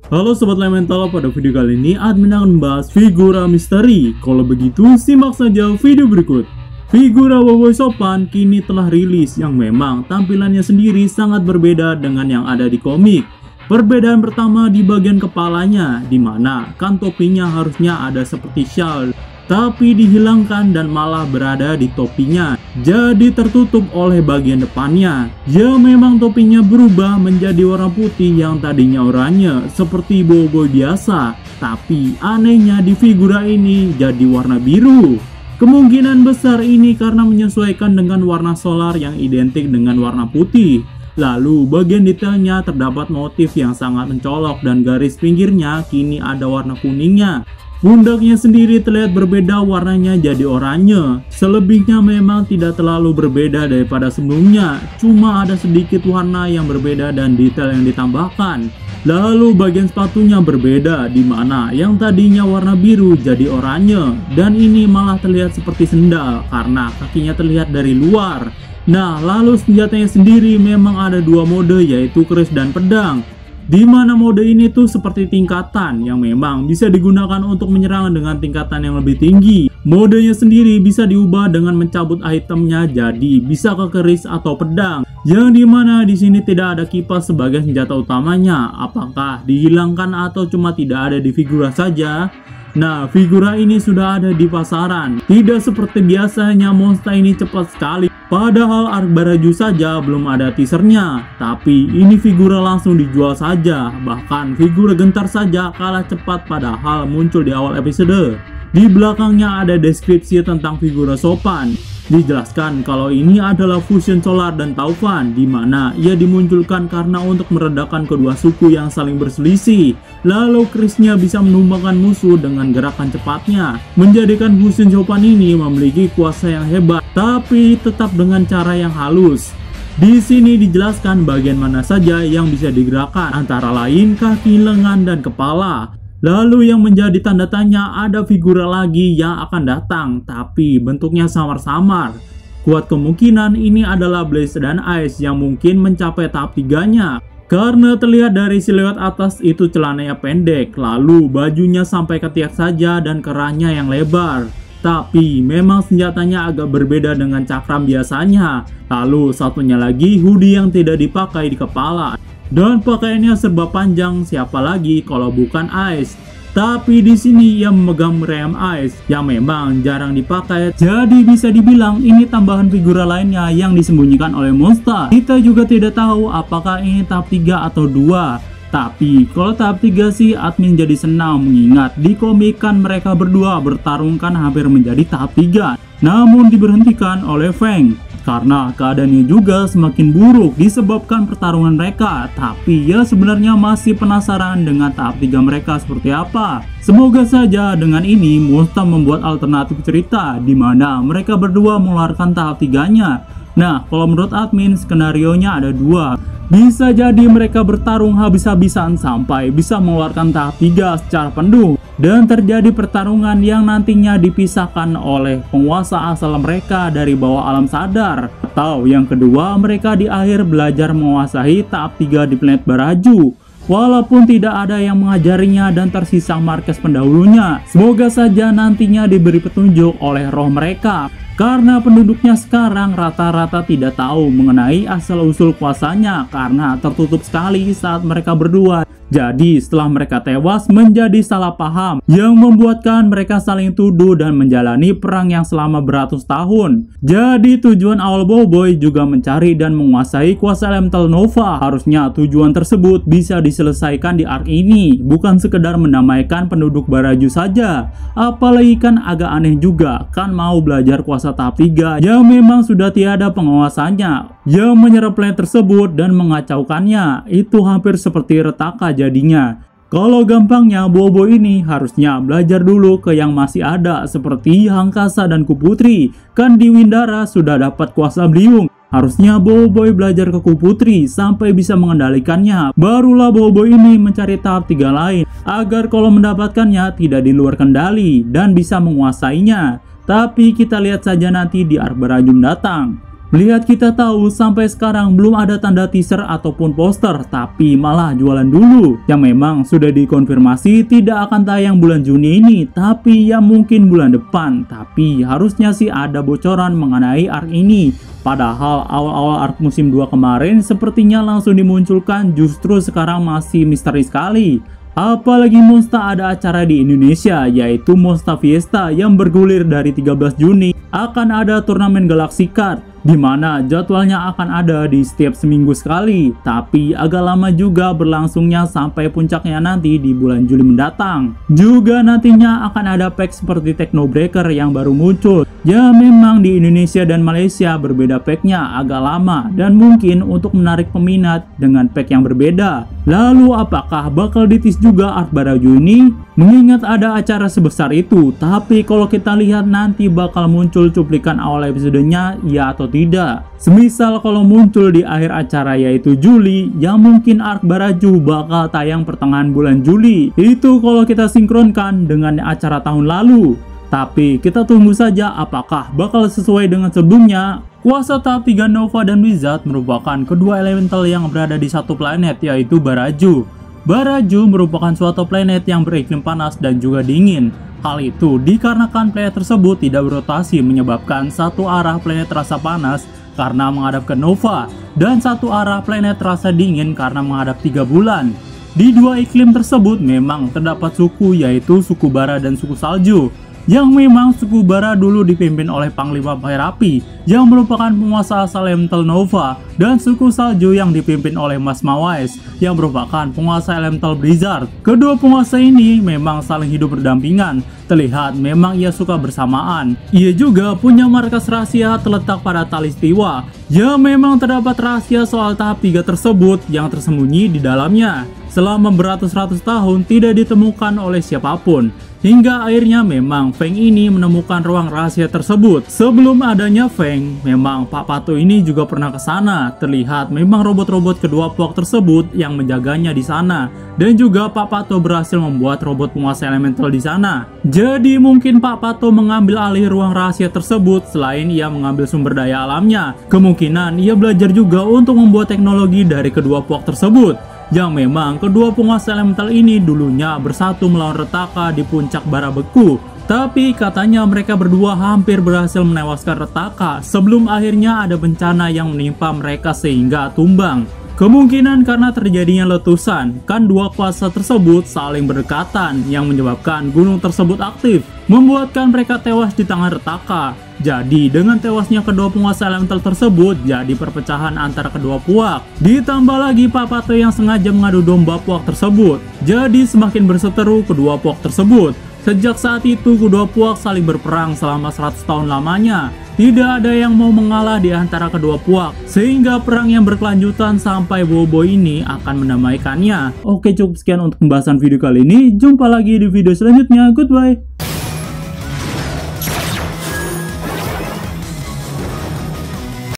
Halo Sobat Elemental, pada video kali ini admin akan membahas figura misteri. Kalau begitu simak saja video berikut. Figura Boboiboy Sopan kini telah rilis yang memang tampilannya sendiri sangat berbeda dengan yang ada di komik. Perbedaan pertama di bagian kepalanya, di mana kan topinya harusnya ada seperti shawl, tapi dihilangkan dan malah berada di topinya, jadi tertutup oleh bagian depannya. Ya memang topinya berubah menjadi warna putih yang tadinya oranye seperti Boboiboy biasa, tapi anehnya di figura ini jadi warna biru. Kemungkinan besar ini karena menyesuaikan dengan warna solar yang identik dengan warna putih. Lalu bagian detailnya terdapat motif yang sangat mencolok dan garis pinggirnya kini ada warna kuningnya. Pundaknya sendiri terlihat berbeda, warnanya jadi oranye. Selebihnya memang tidak terlalu berbeda daripada sebelumnya, cuma ada sedikit warna yang berbeda dan detail yang ditambahkan. Lalu bagian sepatunya berbeda, di mana yang tadinya warna biru jadi oranye, dan ini malah terlihat seperti sendal karena kakinya terlihat dari luar. Nah, lalu senjatanya sendiri memang ada dua mode, yaitu keris dan pedang. Di mana mode ini tuh seperti tingkatan yang memang bisa digunakan untuk menyerang dengan tingkatan yang lebih tinggi. Modenya sendiri bisa diubah dengan mencabut itemnya, jadi bisa ke keris atau pedang. Yang dimana di sini tidak ada kipas sebagai senjata utamanya. Apakah dihilangkan atau cuma tidak ada di figura saja? Nah, figura ini sudah ada di pasaran. Tidak seperti biasanya monster ini cepat sekali. Padahal Arc Baraju saja belum ada teasernya. Tapi ini figura langsung dijual saja. Bahkan figura Gentar saja kalah cepat padahal muncul di awal episode. Di belakangnya ada deskripsi tentang figura Sopan. Dijelaskan kalau ini adalah fusion Solar dan Taufan, di mana ia dimunculkan karena untuk meredakan kedua suku yang saling berselisih. Lalu kerisnya bisa menumbangkan musuh dengan gerakan cepatnya, menjadikan fusion Sopan ini memiliki kuasa yang hebat, tapi tetap dengan cara yang halus. Di sini dijelaskan bagian mana saja yang bisa digerakkan, antara lain kaki, lengan, dan kepala. Lalu yang menjadi tanda tanya, ada figura lagi yang akan datang, tapi bentuknya samar-samar. Kuat kemungkinan ini adalah Blaze dan Ice yang mungkin mencapai tahap 3-nya. Karena terlihat dari siluet atas itu celananya pendek, lalu bajunya sampai ketiak saja dan kerahnya yang lebar. Tapi memang senjatanya agak berbeda dengan cakram biasanya. Lalu satunya lagi hoodie yang tidak dipakai di kepala. Dan pakaiannya serba panjang, siapa lagi kalau bukan Ice. Tapi di sini ia memegang meriam Ice yang memang jarang dipakai. Jadi bisa dibilang ini tambahan figura lainnya yang disembunyikan oleh monster. Kita juga tidak tahu apakah ini tahap 3 atau 2. Tapi kalau tahap 3 sih admin jadi senang, mengingat di komik kan mereka berdua bertarungkan hampir menjadi tahap 3. Namun diberhentikan oleh Feng. Karena keadaannya juga semakin buruk disebabkan pertarungan mereka. Tapi ya sebenarnya masih penasaran dengan tahap 3 mereka seperti apa. Semoga saja dengan ini monster membuat alternatif cerita di mana mereka berdua mengeluarkan tahap 3-nya. Nah, kalau menurut admin skenarionya ada dua. Bisa jadi mereka bertarung habis-habisan sampai bisa mengeluarkan tahap 3 secara penuh. Dan terjadi pertarungan yang nantinya dipisahkan oleh penguasa asal mereka dari bawah alam sadar. Atau yang kedua, mereka di akhir belajar menguasai tahap 3 di planet Baraju. Walaupun tidak ada yang mengajarinya dan tersisa markas pendahulunya. Semoga saja nantinya diberi petunjuk oleh roh mereka. Karena penduduknya sekarang rata-rata tidak tahu mengenai asal-usul kuasanya karena tertutup sekali saat mereka berdua. Jadi setelah mereka tewas menjadi salah paham yang membuatkan mereka saling tuduh dan menjalani perang yang selama beratus tahun. Jadi tujuan awal Boboiboy juga mencari dan menguasai kuasa elemental Nova. Harusnya tujuan tersebut bisa diselesaikan di arc ini, bukan sekedar mendamaikan penduduk Baraju saja. Apalagi kan agak aneh juga, kan mau belajar kuasa tahap 3 yang memang sudah tiada penguasanya yang menyerap planet tersebut dan mengacaukannya. Itu hampir seperti retaka jadinya. Kalau gampangnya Boboiboy ini harusnya belajar dulu ke yang masih ada seperti Hangkasa dan Kuputri. Kan di Windara sudah dapat kuasa Bliung. Harusnya Boboiboy belajar ke Kuputri sampai bisa mengendalikannya. Barulah Boboiboy ini mencari tahap 3 lain agar kalau mendapatkannya tidak di luar kendali dan bisa menguasainya. Tapi kita lihat saja nanti di Arc Baraju datang. Melihat kita tahu sampai sekarang belum ada tanda teaser ataupun poster, tapi malah jualan dulu. Yang memang sudah dikonfirmasi tidak akan tayang bulan Juni ini, tapi ya mungkin bulan depan. Tapi harusnya sih ada bocoran mengenai arc ini. Padahal awal-awal arc musim 2 kemarin sepertinya langsung dimunculkan, justru sekarang masih misteri sekali. Apalagi Monster ada acara di Indonesia, yaitu Monster Fiesta yang bergulir dari 13 Juni. Akan ada turnamen Galaxy Card, di mana jadwalnya akan ada di setiap seminggu sekali. Tapi agak lama juga berlangsungnya sampai puncaknya nanti di bulan Juli mendatang. Juga nantinya akan ada pack seperti Techno Breaker yang baru muncul. Ya memang di Indonesia dan Malaysia berbeda packnya agak lama dan mungkin untuk menarik peminat dengan pack yang berbeda. Lalu apakah bakal ditis juga arc Baraju ini? Mengingat ada acara sebesar itu, tapi kalau kita lihat nanti bakal muncul cuplikan awal episodenya, ya atau tidak. Semisal kalau muncul di akhir acara yaitu Juli, yang mungkin arc Baraju bakal tayang pertengahan bulan Juli. Itu kalau kita sinkronkan dengan acara tahun lalu. Tapi kita tunggu saja apakah bakal sesuai dengan sebelumnya. Kuasa tahap 3 Nova dan Wizard merupakan kedua elemental yang berada di satu planet, yaitu Baraju. Baraju merupakan suatu planet yang beriklim panas dan juga dingin. Hal itu dikarenakan planet tersebut tidak berotasi, menyebabkan satu arah planet terasa panas karena menghadap ke Nova, dan satu arah planet terasa dingin karena menghadap 3 bulan. Di dua iklim tersebut memang terdapat suku, yaitu suku Bara dan suku Salju. Yang memang suku Bara dulu dipimpin oleh Panglima Perapi yang merupakan penguasa asal elemental Nova, dan suku Salju yang dipimpin oleh Mas Mawais yang merupakan penguasa elemental Blizzard. Kedua penguasa ini memang saling hidup berdampingan, terlihat memang ia suka bersamaan. Ia juga punya markas rahasia terletak pada tali Stiwa. Ya memang terdapat rahasia soal tahap 3 tersebut yang tersembunyi di dalamnya. Selama beratus-ratus tahun tidak ditemukan oleh siapapun. Hingga akhirnya memang Feng ini menemukan ruang rahasia tersebut. Sebelum adanya Feng, memang Pak Pato ini juga pernah ke sana. Terlihat memang robot-robot kedua puak tersebut yang menjaganya di sana. Dan juga Pak Pato berhasil membuat robot penguasa elemental di sana. Jadi mungkin Pak Pato mengambil alih ruang rahasia tersebut selain ia mengambil sumber daya alamnya. Kemungkinan ia belajar juga untuk membuat teknologi dari kedua puak tersebut. Yang memang kedua penguasa elemental ini dulunya bersatu melawan Retaka di puncak Bara Beku. Tapi katanya mereka berdua hampir berhasil menewaskan Retaka sebelum akhirnya ada bencana yang menimpa mereka sehingga tumbang. Kemungkinan karena terjadinya letusan, kan dua kuasa tersebut saling berdekatan yang menyebabkan gunung tersebut aktif, membuatkan mereka tewas di tangan Retaka. Jadi dengan tewasnya kedua penguasa elemental tersebut, jadi perpecahan antara kedua puak. Ditambah lagi Pak Pato yang sengaja mengadu domba puak tersebut. Jadi semakin berseteru kedua puak tersebut. Sejak saat itu kedua puak saling berperang selama 100 tahun lamanya. Tidak ada yang mau mengalah di antara kedua puak, sehingga perang yang berkelanjutan sampai Bobo ini akan mendamaikannya. Oke, cukup sekian untuk pembahasan video kali ini. Jumpa lagi di video selanjutnya. Goodbye.